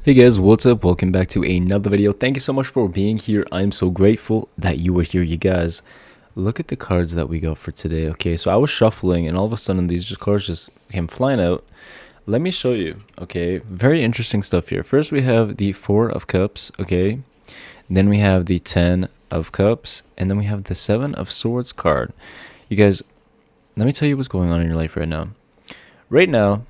Hey guys, what's up? Welcome back to another video. Thank you so much for being here. I'm so grateful that you were here, you guys. Look at the cards that we got for today. Okay, so I was shuffling and all of a sudden cards just came flying out. Let me show you. Okay, very interesting stuff here. First we have the Four of Cups, okay? Then we have the Ten of Cups, and then we have the Seven of Swords card. You guys, let me tell you what's going on in your life right now. Right now,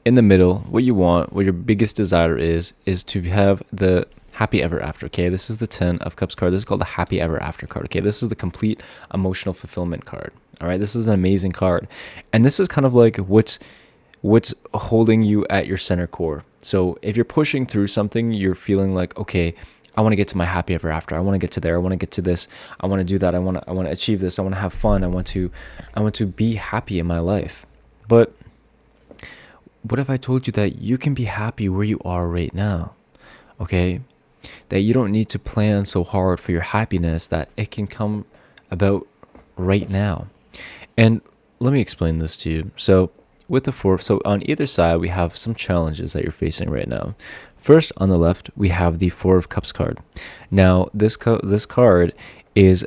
in the middle, what you want, what your biggest desire is to have the happy ever after. Okay, this is the Ten of Cups card. This is called the happy ever after card. Okay, this is the complete emotional fulfillment card. All right, this is an amazing card, and this is kind of like what's holding you at your center core. So if you're pushing through something, you're feeling like, okay, I want to get to my happy ever after. I want to get to there. I want to get to this. I want to do that. I want to achieve this. I want to have fun. I want to be happy in my life. But what if I told you that you can be happy where you are right now? Okay? That you don't need to plan so hard for your happiness, that it can come about right now. And let me explain this to you. So with the four, so on either side, we have some challenges that you're facing right now. First, on the left, we have the Four of Cups card. Now, this card is,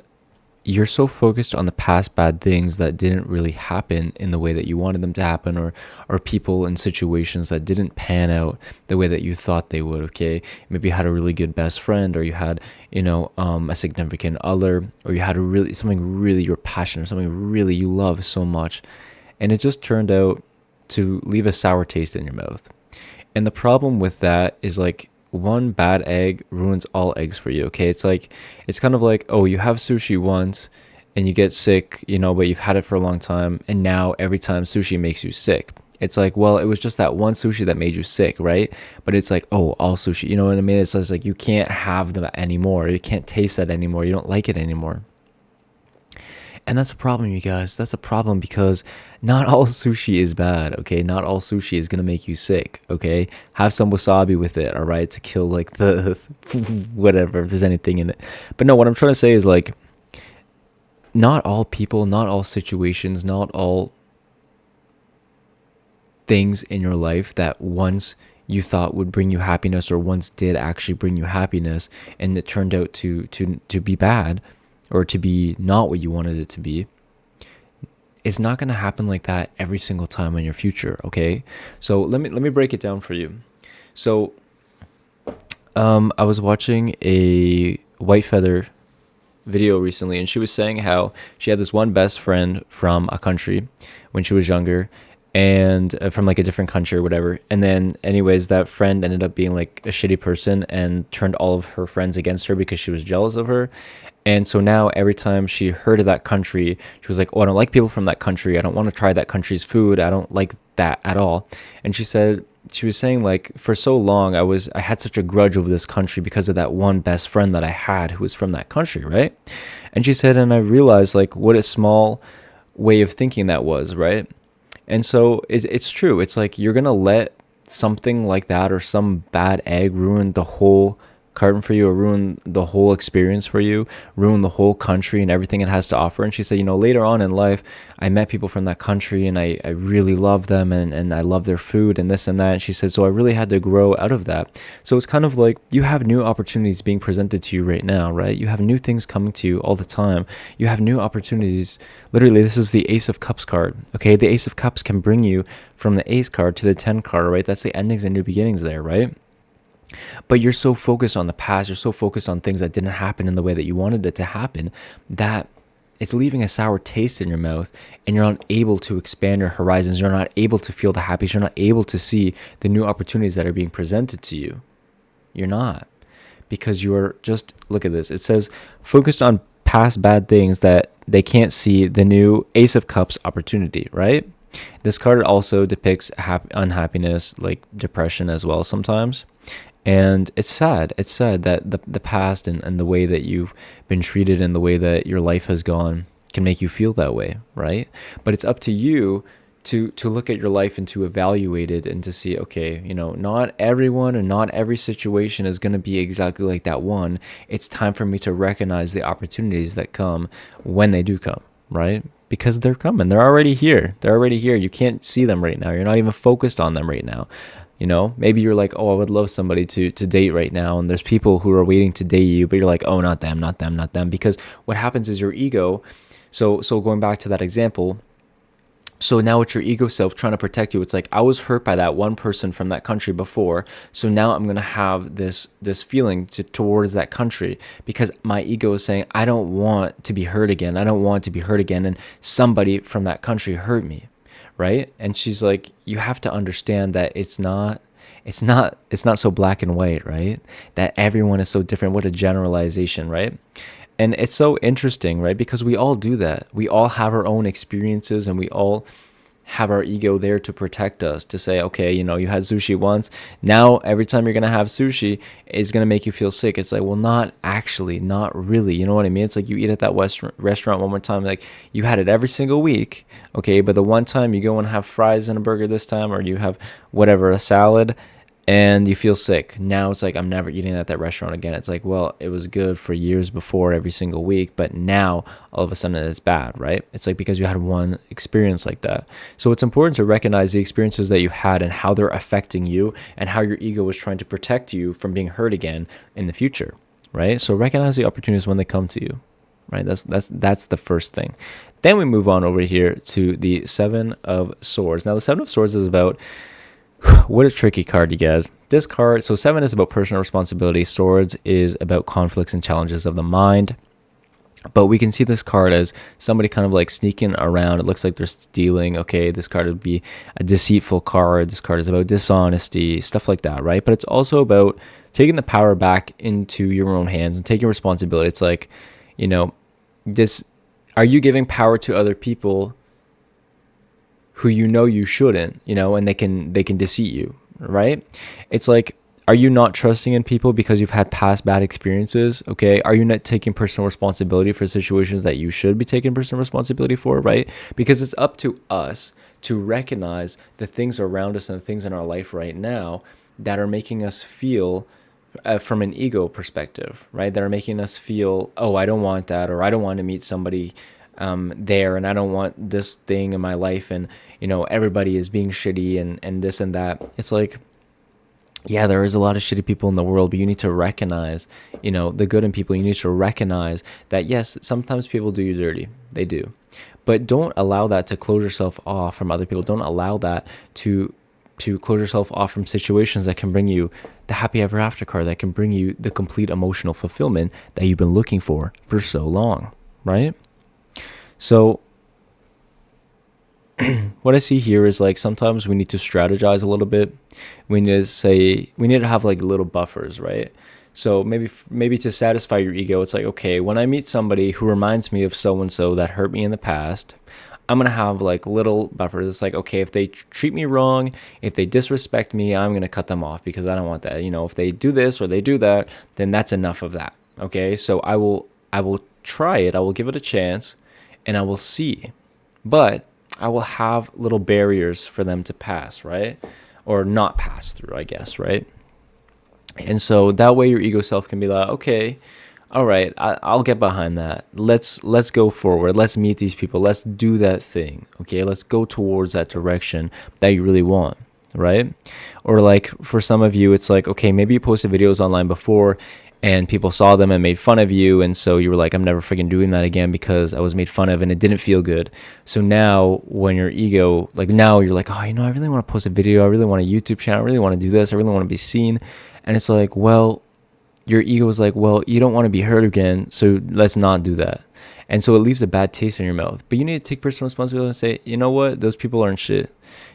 you're so focused on the past bad things that didn't really happen in the way that you wanted them to happen, or people and situations that didn't pan out the way that you thought they would. Okay, maybe you had a really good best friend, or you had a significant other, or you had something really you're passionate, or something really you love so much, and it just turned out to leave a sour taste in your mouth. And the problem with that is, like, one bad egg ruins all eggs for you. Okay, it's kind of like, oh, you have sushi once and you get sick, but you've had it for a long time, and now every time sushi makes you sick. It's like, well, it was just that one sushi that made you sick, right? But it's like, oh, all sushi, you know what I mean? It's just like, you can't have that anymore. You can't taste that anymore. You don't like it anymore. And that's a problem, you guys. That's a problem, because not all sushi is bad, okay? Not all sushi is going to make you sick, okay? Have some wasabi with it, all right? To kill, like, the whatever, if there's anything in it. But no, what I'm trying to say is, like, not all people, not all situations, not all things in your life that once you thought would bring you happiness, or once did actually bring you happiness, and it turned out to be bad, or to be not what you wanted it to be, it's not going to happen like that every single time in your future, okay? So let me break it down for you. So I was watching a White Feather video recently, and she was saying how she had this one best friend from a country when she was younger, and from like a different country or whatever. And then anyways, that friend ended up being like a shitty person and turned all of her friends against her because she was jealous of her. And so now every time she heard of that country, she was like, oh, I don't like people from that country. I don't want to try that country's food. I don't like that at all. And she was saying, like, for so long I had such a grudge over this country because of that one best friend that I had who was from that country, right? And she said, and I realized, like, what a small way of thinking that was, right? And so it's true. It's like, you're going to let something like that, or some bad egg, ruin the whole carton for you, or ruin the whole experience for you, ruin the whole country and everything it has to offer. And she said, later on in life, I met people from that country, and I really love them, and I love their food and this and that. And she said, so I really had to grow out of that. So it's kind of like, you have new opportunities being presented to you right now, right? You have new things coming to you all the time. You have new opportunities. Literally, this is the Ace of Cups card, okay? The Ace of Cups can bring you from the Ace card to the 10 card, right? That's the endings and new beginnings there, right? But you're so focused on the past, you're so focused on things that didn't happen in the way that you wanted it to happen, that it's leaving a sour taste in your mouth, and you're not able to expand your horizons. You're not able to feel the happiness. You're not able to see the new opportunities that are being presented to you. You're not, because you're just, look at this. It says, focused on past bad things that they can't see the new Ace of Cups opportunity, right? This card also depicts unhappiness, like depression as well sometimes. And it's sad. It's sad that the past and the way that you've been treated and the way that your life has gone can make you feel that way, right? But it's up to you to look at your life and to evaluate it, and to see, okay, not everyone and not every situation is going to be exactly like that one. It's time for me to recognize the opportunities that come when they do come, right? Because they're coming. They're already here. They're already here. You can't see them right now. You're not even focused on them right now. You know, maybe you're like, oh, I would love somebody to date right now, and there's people who are waiting to date you, but you're like, oh, not them, not them, not them. Because what happens is your ego. So going back to that example, so now it's your ego self trying to protect you. It's like, I was hurt by that one person from that country before, so now I'm gonna have this feeling towards that country, because my ego is saying, I don't want to be hurt again. I don't want to be hurt again, and somebody from that country hurt me, right? And she's like, you have to understand that it's not so black and white, right? That everyone is so different. What a generalization, right? And it's so interesting, right? Because we all do that. We all have our own experiences, and we all have our ego there to protect us, to say, okay, you know, you had sushi once. Now, every time you're going to have sushi, it's going to make you feel sick. It's like, well, not actually, not really. You know what I mean? It's like you eat at that restaurant one more time. Like, you had it every single week, okay? But the one time you go and have fries and a burger this time, or you have whatever, a salad, and you feel sick. Now it's like, I'm never eating at that restaurant again. It's like, well, it was good for years before every single week, but now all of a sudden it's bad, right? It's like because you had one experience like that. So it's important to recognize the experiences that you had and how they're affecting you, and how your ego is trying to protect you from being hurt again in the future, right? So recognize the opportunities when they come to you, right? That's the first thing. Then we move on over here to the Seven of Swords. Now the Seven of Swords is about, what a tricky card, you guys. This card, so 7 is about personal responsibility. Swords is about conflicts and challenges of the mind. But we can see this card as somebody kind of like sneaking around. It looks like they're stealing. Okay, this card would be a deceitful card. This card is about dishonesty, stuff like that, right? But it's also about taking the power back into your own hands and taking responsibility. It's like, you know, are you giving power to other people who you know you shouldn't, you know, and they can deceive you, right? It's like, are you not trusting in people because you've had past bad experiences? Okay, are you not taking personal responsibility for situations that you should be taking personal responsibility for, right? Because it's up to us to recognize the things around us and the things in our life right now that are making us feel from an ego perspective, right? That are making us feel, oh, I don't want that, or I don't want to meet somebody there, and I don't want this thing in my life, and you know, everybody is being shitty and this and that. It's like, yeah, there is a lot of shitty people in the world, but you need to recognize, you know, the good in people. You need to recognize that, yes, sometimes people do you dirty. They do. But don't allow that to close yourself off from other people. Don't allow that to close yourself off from situations that can bring you the happy ever after card, that can bring you the complete emotional fulfillment that you've been looking for so long, right? So what I see here is like, sometimes we need to strategize a little bit. We need to have like little buffers, right? So maybe to satisfy your ego, it's like, okay, when I meet somebody who reminds me of so-and-so that hurt me in the past, I'm going to have like little buffers. It's like, okay, if they treat me wrong, if they disrespect me, I'm going to cut them off, because I don't want that. You know, if they do this or they do that, then that's enough of that. Okay. So I will try it. I will give it a chance, and I will see, but I will have little barriers for them to pass, right? Or not pass through, I guess, right? And so that way your ego self can be like, okay, all right, I'll get behind that. Let's go forward. Let's meet these people. Let's do that thing. Okay, let's go towards that direction that you really want, right? Or like for some of you, it's like, okay, maybe you posted videos online before and people saw them and made fun of you, and so you were like, I'm never freaking doing that again because I was made fun of and it didn't feel good. So now when your ego, like now you're like, oh, you know, I really want to post a video, I really want a YouTube channel, I really want to do this, I really want to be seen. And it's like, well, your ego is like, well, you don't want to be hurt again, so let's not do that. And so it leaves a bad taste in your mouth. But you need to take personal responsibility and say, you know what, those people aren't shit.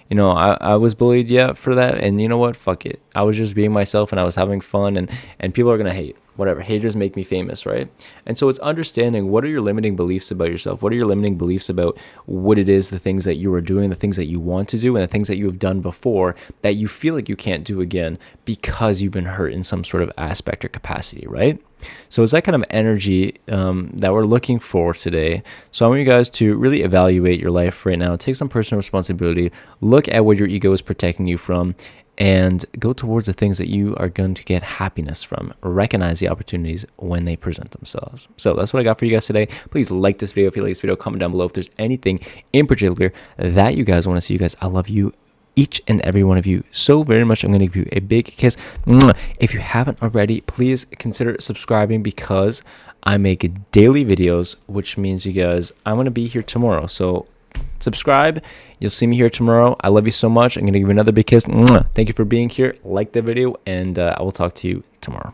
You know, I was bullied, yeah, for that. And you know what? Fuck it. I was just being myself and I was having fun, and people are going to hate. Whatever. Haters make me famous, right? And so it's understanding, what are your limiting beliefs about yourself? What are your limiting beliefs about what it is, the things that you are doing, the things that you want to do, and the things that you have done before that you feel like you can't do again because you've been hurt in some sort of aspect or capacity, right? So it's that kind of energy that we're looking for today. So I want you guys to really evaluate your life right now, take some personal responsibility, look at what your ego is protecting you from, and go towards the things that you are going to get happiness from. Recognize the opportunities when they present themselves. So that's what I got for you guys today. Please like this video. If you like this video, comment down below if there's anything in particular that you guys want to see. You guys, I love you each and every one of you so very much. I'm going to give you a big kiss. If you haven't already, please consider subscribing, because I make daily videos, which means you guys, I'm going to be here tomorrow. So subscribe. You'll see me here tomorrow. I love you so much. I'm going to give you another big kiss. Thank you for being here. Like the video, and I will talk to you tomorrow.